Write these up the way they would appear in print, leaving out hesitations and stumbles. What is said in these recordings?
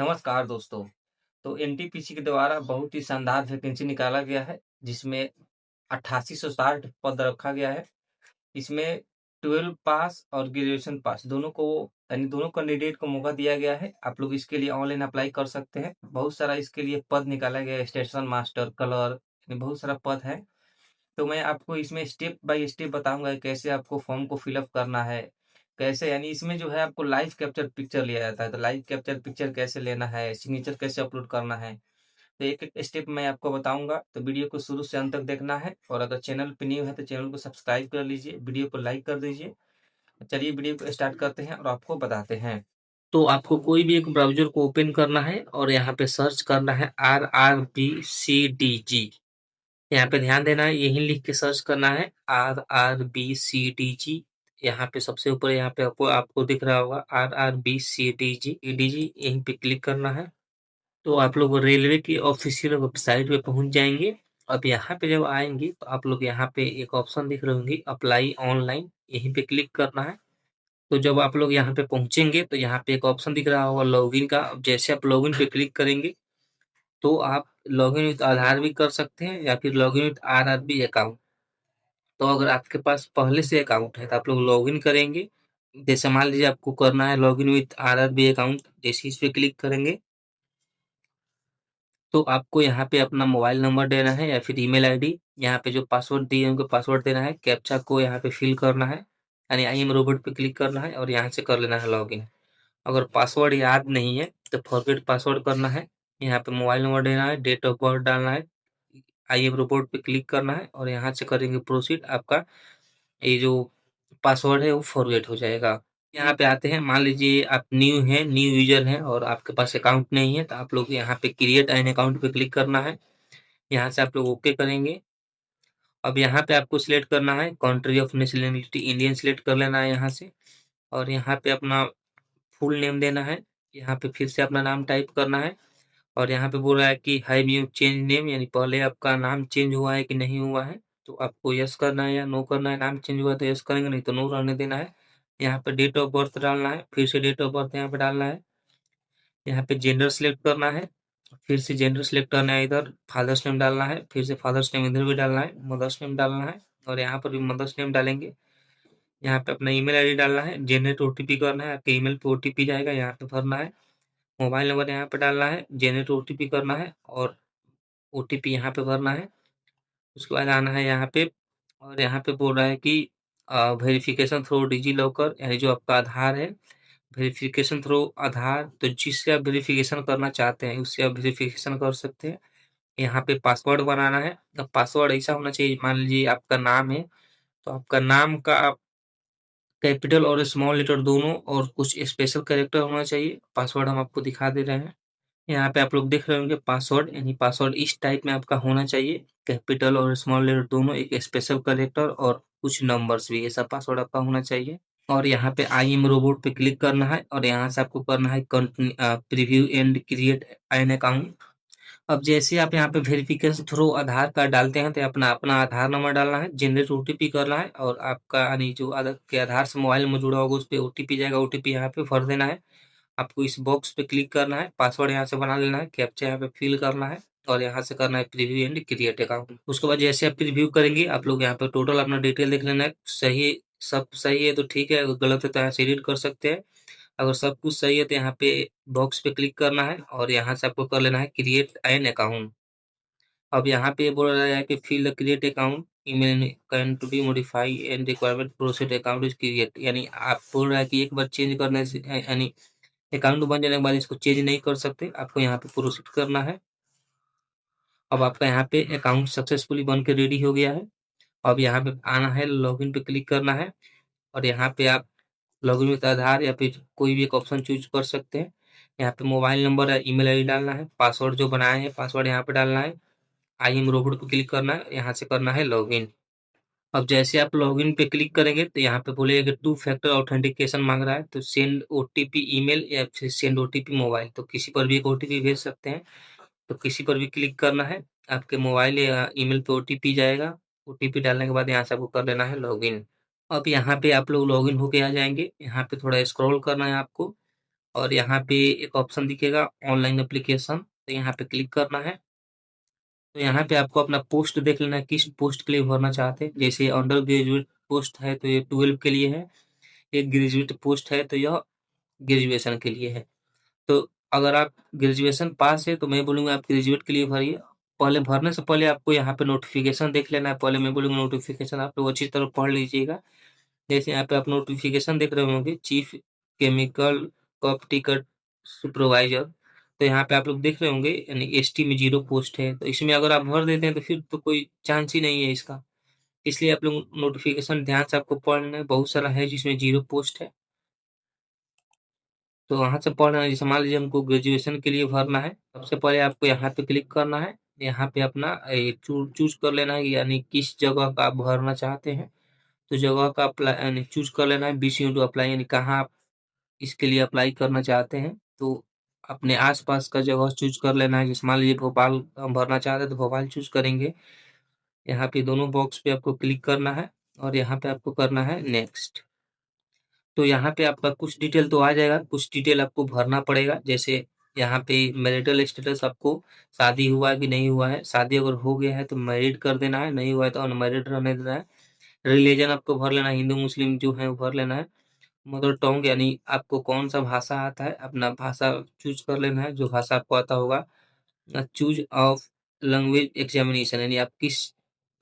नमस्कार दोस्तों। तो एनटीपीसी के द्वारा बहुत ही शानदार वैकेंसी निकाला गया है, जिसमें 8860 पद रखा गया है। इसमें 12 पास और ग्रेजुएशन पास दोनों को यानी दोनों कैंडिडेट को मौका दिया गया है। आप लोग इसके लिए ऑनलाइन अप्लाई कर सकते हैं। बहुत सारा इसके लिए पद निकाला गया है, स्टेशन मास्टर, क्लर्क, यानी बहुत सारा पद है। तो मैं आपको इसमें स्टेप बाय स्टेप बताऊँगा कैसे आपको फॉर्म को फिल अप करना है। कैसे यानी इसमें जो है आपको लाइव कैप्चर पिक्चर लिया जाता है, तो लाइव कैप्चर पिक्चर कैसे लेना है, सिग्नेचर कैसे अपलोड करना है। तो एक-एक स्टेप मैं आपको बताऊँगा, तो वीडियो को शुरू से अंत तक देखना है और अगर चैनल पे न्यू है तो चैनल को सब्सक्राइब कर लीजिए, वीडियो को लाइक कर दीजिए। चलिए वीडियो को स्टार्ट करते हैं और आपको बताते हैं। तो आपको कोई भी एक ब्राउज़र को ओपन करना है और यहाँ पे सर्च करना है RRBCDG। यहाँ पे ध्यान देना है, यही लिख के सर्च करना है RRBCDG। यहाँ पे सबसे ऊपर यहाँ पे आपको आपको दिख रहा होगा RRBCDG डीजी, यहीं पे क्लिक करना है। तो आप लोग रेलवे की ऑफिशियल वेबसाइट पे पहुंच जाएंगे। अब यहाँ पे जब आएंगे तो आप लोग यहाँ पे एक ऑप्शन दिख रहे होंगे अप्लाई ऑनलाइन, यहीं पे क्लिक करना है। तो जब आप लोग यहाँ पे पहुंचेंगे तो यहाँ पे एक ऑप्शन दिख रहा होगा लॉगिन का। अब जैसे आप लॉगिन पे क्लिक करेंगे तो आप लॉगिन विथ आधार भी कर सकते हैं या फिर लॉगिन विथ आरआरबी अकाउंट। तो अगर आपके पास पहले से अकाउंट है तो आप लोग लॉगिन करेंगे। जैसे मान लीजिए आपको करना है लॉगिन विथ आरआरबी अकाउंट, जैसे इस पे क्लिक करेंगे तो आपको यहाँ पे अपना मोबाइल नंबर देना है या फिर ईमेल आईडी। यहाँ पे जो पासवर्ड दिए होंगे पासवर्ड देना है, कैप्चा को यहाँ पे फिल करना है, यानी आई एम रोबोट पे क्लिक करना है और यहाँ से कर लेना है लॉगिन। अगर पासवर्ड याद नहीं है तो फॉरगेट पासवर्ड करना है। यहाँ पे मोबाइल नंबर देना है, डेट ऑफ बर्थ डालना है, आई एम रोबोट पे क्लिक करना है और यहाँ से करेंगे प्रोसीड। आपका ये जो पासवर्ड है वो फॉरगेट हो जाएगा। यहाँ पे आते हैं, मान लीजिए आप न्यू हैं, न्यू यूजर हैं और आपके पास अकाउंट नहीं है तो आप लोग यहाँ पे क्रिएट एन अकाउंट पे क्लिक करना है। यहाँ से आप लोग ओके करेंगे। अब यहाँ पे आपको सिलेक्ट करना है country of nationality, Indian select कर लेना है यहाँ से और यहाँ पे अपना फुल नेम देना है। यहाँ पे फिर से अपना नाम टाइप करना है और यहाँ पे बोल रहा है कि हैव यू चेंज नेम, यानी पहले आपका नाम चेंज हुआ है कि नहीं हुआ है। तो आपको यस करना है या नो करना है। नाम चेंज हुआ है तो यस करेंगे, नहीं तो नो रहने देना है। यहाँ पे डेट ऑफ बर्थ डालना है, फिर से डेट ऑफ बर्थ यहाँ पे डालना है। यहाँ पे जेंडर सिलेक्ट करना है, फिर से जेंडर सिलेक्ट करना है। इधर फादर्स नेम डालना है, फिर से फादर्स नेम इधर भी डालना है, मदर्स नेम डालना है और यहाँ पर भी मदर्स नेम डालेंगे। यहाँ पे अपना ईमेल आईडी डालना है, जनरेट ओटीपी करना है, आपके ईमेल पे ओटीपी जाएगा, यहाँ पे भरना है। मोबाइल नंबर यहाँ पे डालना है, जनरेट ओटीपी करना है और ओटीपी यहाँ पे भरना है। उसके बाद आना है यहाँ पे और यहाँ पे बोल रहा है कि वेरिफिकेशन थ्रू डिजी लॉकर, यानी जो आपका आधार है, वेरिफिकेशन थ्रू आधार, तो जिससे आप वेरिफिकेशन करना चाहते हैं उससे आप वेरिफिकेशन कर सकते हैं। यहाँ पे पासवर्ड बनाना है। अब पासवर्ड ऐसा होना चाहिए, मान लीजिए आपका नाम है तो आपका नाम का कैपिटल और स्मॉल लेटर दोनों और कुछ स्पेशल कैरेक्टर होना चाहिए। पासवर्ड हम आपको दिखा दे रहे हैं। यहाँ पे आप लोग देख रहे होंगे पासवर्ड, यानी पासवर्ड इस टाइप में आपका होना चाहिए, कैपिटल और स्मॉल लेटर दोनों, एक स्पेशल कैरेक्टर और कुछ नंबर्स भी, ऐसा पासवर्ड आपका होना चाहिए। और यहाँ पे आई एम रोबोट पे क्लिक करना है और यहाँ से आपको करना है preview and create an account. अब जैसे आप यहाँ पे वेरिफिकेशन थ्रू आधार कार्ड डालते हैं तो अपना अपना आधार नंबर डालना है, जनरेट ओटीपी करना है और आपका यानी जो आधार के आधार से मोबाइल में जुड़ा होगा उस पे ओटीपी जाएगा, ओटीपी यहाँ पे भर देना है। आपको इस बॉक्स पे क्लिक करना है, पासवर्ड यहाँ से बना लेना है, कैप्चा यहाँ पे फिल करना है और यहाँ से करना है प्रीव्यू एंड क्रिएट अकाउंट। उसके बाद जैसे आप प्रीव्यू करेंगे आप लोग यहाँ पे टोटल अपना डिटेल देख लेना है। सही, सब सही है तो ठीक है, अगर गलत है तो यहाँ से एडिट कर सकते हैं। अगर सब कुछ सही है तो यहाँ पे बॉक्स पे क्लिक करना है और यहाँ से आपको कर लेना है क्रिएट एन अकाउंट। अब यहाँ पे बोल रहा है कि fill the create account, email can to be modify and requirement proceed account is create, यानी आप बोल रहा है कि एक बार चेंज करने से यानी अकाउंट बन जाने के बाद इसको चेंज नहीं कर सकते, आपको यहाँ पे प्रोसीड करना है। अब आपका यहाँ पे अकाउंट सक्सेसफुली बन के रेडी हो गया है। अब यहाँ पे आना है, लॉगिन पे क्लिक करना है और यहाँ पे आप लॉगिन विथ आधार या फिर कोई भी एक ऑप्शन चूज कर सकते हैं। यहाँ पे मोबाइल नंबर या ईमेल आईडी डालना है, पासवर्ड जो बनाए हैं पासवर्ड यहाँ पे डालना है, आई एम रोबोट पे क्लिक करना है, यहाँ से करना है लॉगिन। अब जैसे आप लॉगिन पे क्लिक करेंगे तो यहाँ पे बोलेगा कि टू फैक्टर ऑथेंटिकेशन मांग रहा है, तो सेंड ओटीपी ईमेल या फिर सेंड ओटीपी मोबाइल, तो किसी पर भी एक ओटीपी भेज सकते हैं। तो किसी पर भी क्लिक करना है, आपके मोबाइल या ईमेल पे ओटीपी जाएगा। ओटीपी डालने के बाद यहाँ से आपको कर लेना है लॉगिन। अब यहाँ पे आप लोग लॉगिन होके आ जाएंगे। यहाँ पे थोड़ा स्क्रॉल करना है आपको और यहाँ पे एक ऑप्शन दिखेगा ऑनलाइन एप्लीकेशन, तो यहाँ पे क्लिक करना है। तो यहाँ पे आपको अपना पोस्ट देख लेना है, किस पोस्ट के लिए भरना चाहते हैं। जैसे अंडर ग्रेजुएट पोस्ट है तो ये 12 के लिए है, एक ग्रेजुएट पोस्ट है तो यह ग्रेजुएशन के लिए है। तो अगर आप ग्रेजुएशन पास है तो मैं बोलूँगा आप ग्रेजुएट के लिए भरिए। पहले भरने से पहले आपको यहाँ पे नोटिफ़िकेशन देख लेना है। पहले मैं बोलूँगा नोटिफ़िकेशन आप लोग अच्छी तरह पढ़ लीजिएगा। जैसे यहाँ पे आप नोटिफ़िकेशन देख रहे होंगे, चीफ केमिकल कॉप-टिकट सुपरवाइज़र, तो यहाँ पे आप लोग देख रहे होंगे यानी एसटी में 0 पोस्ट है, तो इसमें अगर आप भर देते हैं तो फिर तो कोई चांस ही नहीं है इसका। इसलिए आप लोग नोटिफ़िकेशन ध्यान से आपको पढ़ लेना है, बहुत सारा है जिसमें 0 पोस्ट है। तो वहाँ से पढ़ लेना, जैसे मान लीजिए हमको ग्रेजुएशन के लिए भरना है, सबसे पहले आपको यहाँ पे क्लिक करना है। यहाँ पे अपना चूज़ कर लेना है यानी किस जगह का आप भरना चाहते हैं। तो जगह का अप्लाई यानी चूज़ कर लेना है, बीच यू टू अप्लाई यानी कहाँ आप इसके लिए अप्लाई करना चाहते हैं। तो अपने आस-पास का जगह चूज़ कर लेना है, जैसे मान लीजिए भोपाल भरना चाहते हैं तो भोपाल चूज़ करेंगे। यहाँ पे दोनों बॉक्स पे आपको क्लिक करना है और यहाँ पे आपको करना है नेक्स्ट। तो यहाँ पे आपका कुछ डिटेल तो आ जाएगा, कुछ डिटेल आपको भरना पड़ेगा। जैसे यहाँ पे मैरिटल स्टेटस आपको शादी हुआ है कि नहीं हुआ है। शादी अगर हो गया है तो मैरिड कर देना है, नहीं हुआ है तो अनमैरिड रहने देना है। रिलीजन आपको भर लेना है, हिंदू-मुस्लिम जो है वो भर लेना है। मदर टंग यानी आपको कौन-सा भाषा आता है, अपना भाषा चूज़ कर लेना है, जो भाषा आपको आता होगा। चूज़ ऑफ लैंग्वेज एग्ज़ामिनेशन यानी आप किस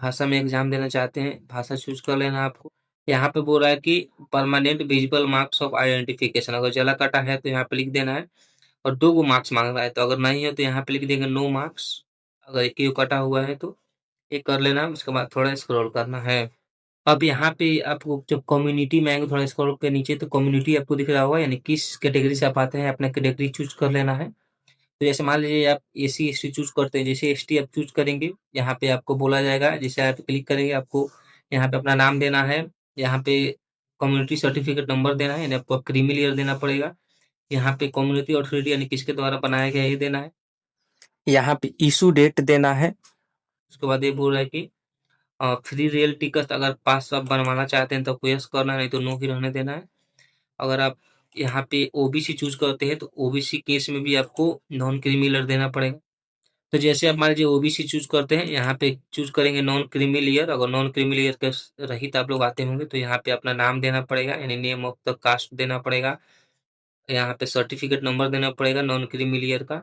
भाषा में एग्ज़ाम देना चाहते हैं, भाषा चूज़ कर लेना है आपको। यहाँ पे बोल रहा है कि permanent visible marks of identification, अगर जला-कटा है तो यहाँ पे लिख देना है और 2 गो मार्क्स माँग रहा है, तो अगर नहीं है तो यहाँ पे लिख देंगे नो मार्क्स। अगर 1 ही कटा हुआ है तो ये कर लेना है, उसके बाद थोड़ा स्क्रॉल करना है। अब यहाँ पे आपको जब कम्युनिटी में आएँगे थोड़ा स्क्रॉल पे नीचे तो कम्युनिटी आपको दिख रहा होगा यानी किस कैटेगरी से आप आते हैं, अपना कैटेगरी चूज़ कर लेना है। तो जैसे मान लीजिए आप एसी-एसटी चूज़ करते हैं, जैसे एसटी आप चूज़ करेंगे, यहाँ पे आपको बोला जाएगा, जैसे आप क्लिक करेंगे आपको यहाँ पे अपना नाम देना है, यहाँ पे कम्युनिटी सर्टिफिकेट नंबर देना है, यानी आपको क्रीमी लेयर देना पड़ेगा। यहाँ पे कम्युनिटी अथॉरिटी यानी किसके द्वारा बनाया गया है ये देना है। यहाँ पे इश्यू डेट देना है। उसके बाद ये बोल रहा है कि फ्री रेल टिकट अगर पास आप बनवाना चाहते हैं तो आपको यस करना है, नहीं तो नो ही रहने देना है। अगर आप यहाँ पे ओबीसी चूज़ करते हैं तो ओबीसी केस में भी आपको नॉन क्रीमी लेयर देना पड़ेगा। तो जैसे आप मान लीजिए ओबीसी चूज़ करते हैं, यहाँ पे चूज़ करेंगे नॉन क्रीमी लेयर, अगर नॉन क्रीमी लेयर के रहित आप लोग आते होंगे तो यहाँ पे अपना नाम देना पड़ेगा यानी नेम ऑफ द कास्ट देना पड़ेगा। यहाँ पे सर्टिफिकेट नंबर देना पड़ेगा नॉन क्रीमी लेयर का।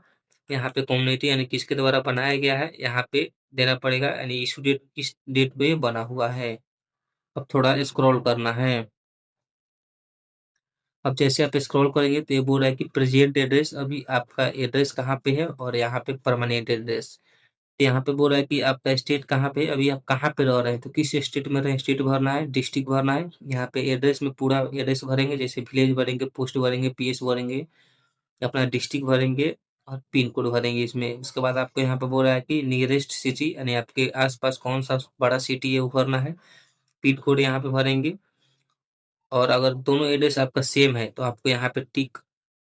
यहाँ पे कम्युनिटी यानी किसके द्वारा बनाया गया है, यहाँ पे देना पड़ेगा यानी इश्यू डेट किस डेट पे बना हुआ है। अब थोड़ा स्क्रॉल करना है। अब जैसे आप स्क्रॉल करेंगे तो ये बोल रहा है कि प्रेजेंट एड्रेस, अभी आपका एड्रेस कहाँ पे है और यहाँ पे परमानेंट एड्रेस। यहाँ पे बोल रहा है कि आपका स्टेट कहाँ पे है, अभी आप कहाँ पे रह रहे हैं, तो किस स्टेट में रहे हैं, स्टेट भरना है, डिस्ट्रिक्ट भरना है। यहाँ पे एड्रेस में पूरा एड्रेस भरेंगे, जैसे विलेज भरेंगे, पोस्ट भरेंगे, पीएस भरेंगे, अपना डिस्ट्रिक्ट भरेंगे और पिन कोड भरेंगे इसमें। उसके बाद आपको यहाँ पे बोल रहा है कि नियरेस्ट सिटी यानी आपके आस-पास कौन-सा बड़ा सिटी है वो भरना है, पिन कोड यहाँ पे भरेंगे। और अगर दोनों एड्रेस आपका सेम है तो आपको यहाँ पे टिक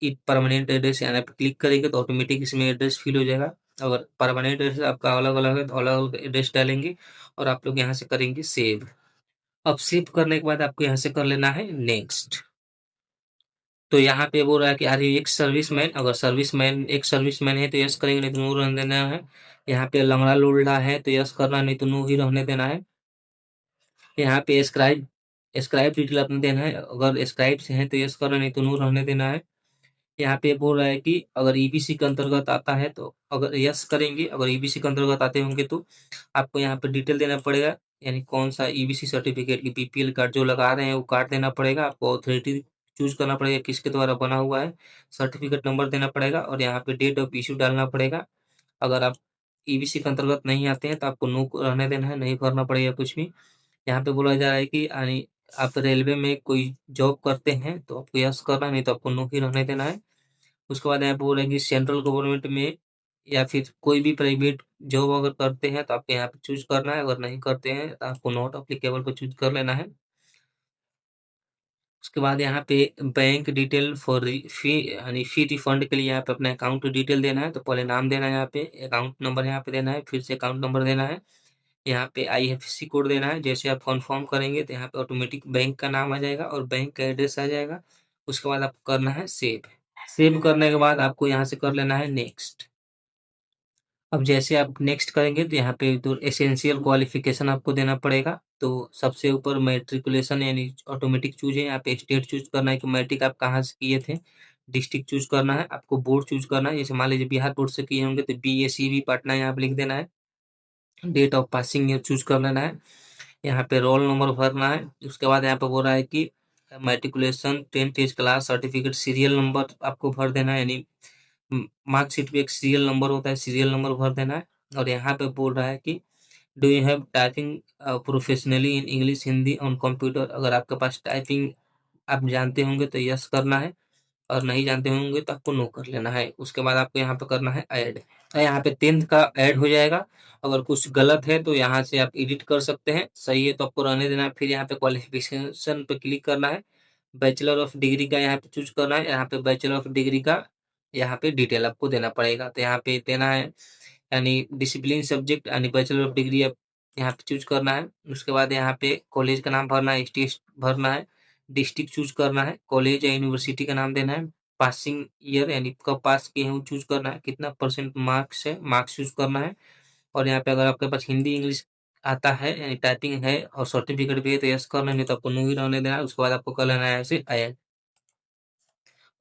इट परमानेंट एड्रेस यहाँ पे क्लिक करेंगे तो ऑटोमेटिक इसमें एड्रेस फिल हो जाएगा। अगर परमानेंट एड्रेस आपका अलग-अलग है तो अलग-अलग एड्रेस डालेंगे और आप लोग यहाँ से करेंगे सेव। अब सेव करने के बाद आपको यहाँ से कर लेना है नेक्स्ट। तो यहाँ पे बोल रहा है कि आर यू एक्स सर्विसमैन, अगर सर्विसमैन एक्स सर्विसमैन है तो यस करेंगे, नहीं तो नो रहने देना है। यहाँ पे लंगड़ा-लुल्ला है तो यस करना है, नहीं तो नो ही रहने देना है। यहाँ पे स्क्राइब डिटेल आपने देना है, अगर स्क्राइब से हैं तो यस करना है, नहीं तो नो रहने देना है। यहाँ पे बोल रहा है कि अगर ईबीसी के अंतर्गत आता है तो अगर यस करेंगे, अगर ईबीसी के अंतर्गत आते होंगे तो आपको यहाँ पे डिटेल देना पड़ेगा, यानी कौन-सा ईबीसी सर्टिफिकेट की बीपीएल कार्ड जो लगा रहे हैं वो कार्ड देना पड़ेगा, आपको अथॉरिटी चूज़ करना पड़ेगा किसके द्वारा बना हुआ है, सर्टिफिकेट नंबर देना पड़ेगा और यहाँ पे डेट ऑफ इश्यू डालना पड़ेगा। अगर आप ईबीसी के अंतर्गत नहीं आते हैं तो आपको नो रहने देना है, नहीं भरना पड़ेगा कुछ भी। यहाँ पे बोला जा रहा है कि यानी आप रेलवे में कोई जॉब करते हैं तो आपको यस करना है, नहीं तो आपको नो ही रहने देना है। उसके बाद यहाँ पे बोल रहे हैं कि सेंट्रल गवर्नमेंट में या फिर कोई भी प्राइवेट जॉब अगर करते हैं तो आपको यहाँ पे चूज़ करना है, अगर नहीं करते हैं तो आपको नॉट एप्लीकेबल पे चूज़ कर लेना है। उसके बाद यहाँ पे बैंक डिटेल फॉर फी यानी फी रिफंड के लिए यहाँ पे अपना अकाउंट डिटेल देना है, तो पहले नाम देना है, यहाँ पे अकाउंट नंबर यहाँ पे देना है, फिर से अकाउंट नंबर देना है। यहाँ पे आईएफएससी कोड देना है, जैसे आप कन्फर्म करेंगे तो यहाँ पे ऑटोमेटिक बैंक का नाम आ जाएगा और बैंक का एड्रेस आ जाएगा। उसके बाद आपको करना है सेव। सेव करने के बाद आपको यहाँ से कर लेना है नेक्स्ट। अब जैसे आप नेक्स्ट करेंगे तो यहाँ पे तो एसेंशियल क्वालिफिकेशन आपको देना पड़ेगा। तो सबसे ऊपर मैट्रिकुलेशन यानी ऑटोमेटिक चूज़ है, यहाँ पे स्टेट चूज़ करना है कि मैट्रिक आप कहाँ से किए थे। डिस्ट्रिक्ट चूज़ करना है, आपको बोर्ड चूज़ करना है, जैसे मान लीजिए बिहार बोर्ड से किए होंगे तो बीएसीबी पटना यहाँ पे लिख देना है। Date of passing year choose कर लेना है। यहाँ पे रोल नंबर भरना है। उसके बाद यहाँ पे बोल रहा है कि matriculation 10th as class certificate serial number आपको भर देना है, यानी मार्कशीट पे एक सीरियल नंबर होता है, सीरियल नंबर भर देना है। और यहाँ पे बोल रहा है कि do you have typing professionally in English Hindi on computer. अगर आपके पास टाइपिंग आप जानते होंगे तो यस करना है, और नहीं जानते होंगे तो आपको नो कर लेना है। उसके बाद आपको यहाँ पे करना है ऐड। यहाँ पे 10th का ऐड हो जाएगा। अगर कुछ गलत है तो यहाँ से आप एडिट कर सकते हैं, सही है तो आपको रहने देना है। फिर यहाँ पे क्वालिफिकेशन पे क्लिक करना है, बैचलर ऑफ डिग्री का यहाँ पे चूज करना है। यहाँ पे बैचलर ऑफ डिग्री का यहाँ पे डिटेल आपको देना पड़ेगा, तो यहाँ पे देना है यानी डिसिप्लिन सब्जेक्ट यानी बैचलर ऑफ डिग्री आप यहाँ पे चूज करना है। उसके बाद यहाँ पे कॉलेज का नाम भरना है, स्टेट भरना है, डिस्ट्रिक्ट चूज करना है, कॉलेज या यूनिवर्सिटी का नाम देना है, पासिंग ईयर यानी कब पास किए हैं वो चूज करना है, कितना परसेंट मार्क्स है मार्क्स चूज करना है। और यहाँ पे अगर आपके पास हिंदी इंग्लिश आता है यानी टाइपिंग है और सर्टिफिकेट भी है तो यस करना है, नहीं तो आपको नो ही रहने देना है। उसके बाद आपको कर लेना है ऐसे ऐड,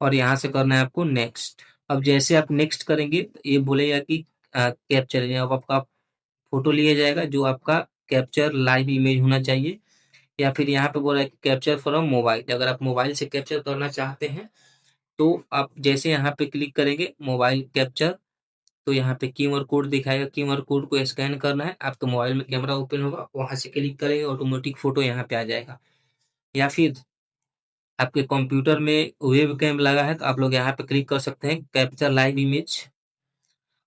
और यहाँ से करना है आपको नेक्स्ट। अब जैसे आप नेक्स्ट करेंगे तो ये बोलेगा कि कैप्चर, अब आपका फोटो लिया जाएगा जो आपका कैप्चर लाइव इमेज होना चाहिए, या फिर यहाँ पे बोल रहा है कि कैप्चर फ्रॉम मोबाइल। अगर आप मोबाइल से कैप्चर करना चाहते हैं तो आप जैसे यहाँ पे क्लिक करेंगे मोबाइल कैप्चर, तो यहाँ पे क्यूआर कोड दिखाएगा, क्यूआर कोड को स्कैन करना है। आपके मोबाइल में कैमरा ओपन होगा, वहां से क्लिक करेंगे ऑटोमेटिक फोटो यहाँ पे आ जाएगा। या फिर आपके कंप्यूटर में वेब कैम लगा है तो आप लोग यहाँ पे क्लिक कर सकते हैं कैप्चर लाइव इमेज।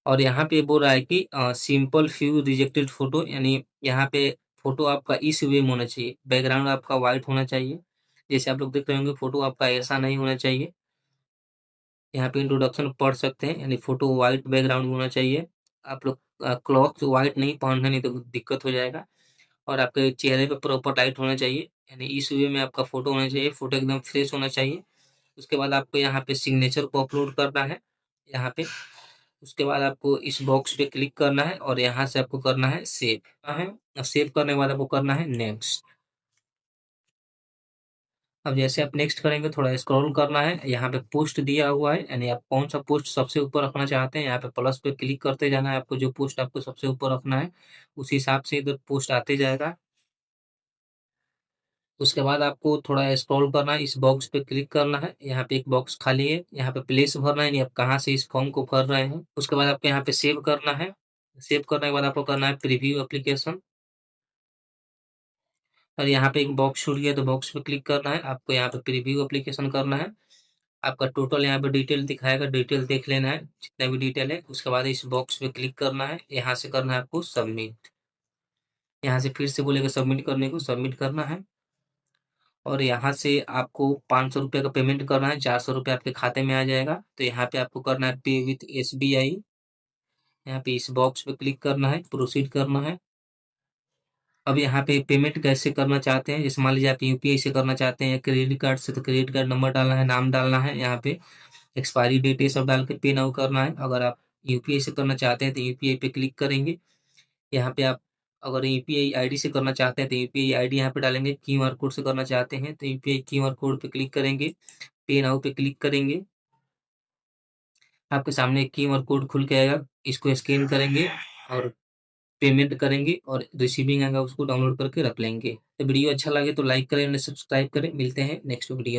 और यहाँ पे बोल रहा है कि सिंपल फ्यू रिजेक्टेड फोटो, यानी यहाँ पे फोटो आपका इस वे में होना चाहिए, बैकग्राउंड आपका व्हाइट होना चाहिए। जैसे आप लोग देख रहे होंगे फोटो आपका ऐसा नहीं होना चाहिए। यहाँ पे इंट्रोडक्शन पढ़ सकते हैं, यानी फोटो व्हाइट बैकग्राउंड होना चाहिए। आप लोग क्लॉथ व्हाइट नहीं पहनना, नहीं तो दिक्कत हो जाएगा। और आपके चेहरे पे प्रॉपर लाइट होना चाहिए, यानी इस वे में आपका फोटो होना चाहिए, फोटो एकदम फ्रेश होना चाहिए। उसके बाद आपको यहाँ पे सिग्नेचर को अपलोड करना है यहाँ पे। उसके बाद आपको इस बॉक्स पे क्लिक करना है और यहाँ से आपको करना है सेव है, और सेव करने के बाद आपको करना है नेक्स्ट। अब जैसे आप नेक्स्ट करेंगे थोड़ा स्क्रॉल करना है, यहाँ पे पोस्ट दिया हुआ है, यानी आप कौन सा पोस्ट सबसे ऊपर रखना चाहते हैं, यहाँ पे प्लस पे क्लिक करते जाना है। आपको जो पोस्ट आपको सबसे ऊपर रखना है उस हिसाब से इधर पोस्ट आते जाएगा। उसके बाद आपको थोड़ा स्क्रॉल करना है, इस बॉक्स पे क्लिक करना है। यहाँ पे एक बॉक्स खाली है, यहाँ पे प्लेस भरना है, यानी आप कहाँ से इस फॉर्म को भर रहे हैं। उसके बाद आपको यहाँ पे सेव करना है। सेव करने के बाद आपको करना है प्रीव्यू एप्लीकेशन, और यहाँ पे एक बॉक्स छूट गया तो बॉक्स पे क्लिक करना है। आपको यहाँ पे प्रीव्यू एप्लीकेशन करना है। आपका टोटल यहाँ पे डिटेल दिखाएगा, डिटेल देख लेना है जितना भी डिटेल है। उसके बाद इस बॉक्स पे क्लिक करना है, यहाँ से करना है आपको सबमिट। यहाँ से फिर से बोलेगा सबमिट करने को, सबमिट करना है। और यहाँ से आपको 500 रुपये का पेमेंट करना है, 400 रुपये आपके खाते में आ जाएगा। तो यहाँ पे आपको करना है पे विथ एसबीआई। यहाँ पे इस बॉक्स पे क्लिक करना है, प्रोसीड करना है। अब यहाँ पे पेमेंट कैसे करना चाहते हैं, जैसे मान लीजिए आप यूपीआई से करना चाहते हैं या क्रेडिट कार्ड से, तो क्रेडिट कार्ड नंबर डालना है, नाम डालना है, यहाँ पे एक्सपायरी डेट ये सब डाल के पे नाउ करना है। अगर आप यूपीआई से करना चाहते हैं तो यूपीआई पे क्लिक करेंगे। यहाँ पे आप अगर यूपीआई आईडी से करना चाहते हैं तो यूपीआई आईडी यहाँ पे डालेंगे। क्यूआर कोड से करना चाहते हैं तो यूपीआई क्यूआर कोड पे क्लिक करेंगे, पे नाउ पे क्लिक करेंगे। आपके सामने एक क्यूआर कोड खुल के आएगा, इसको स्कैन करेंगे और पेमेंट करेंगे, और रिसीविंग आएगा उसको डाउनलोड करके रख लेंगे। तो वीडियो अच्छा लगे तो लाइक करें, सब्सक्राइब करें। मिलते हैं नेक्स्ट वीडियो।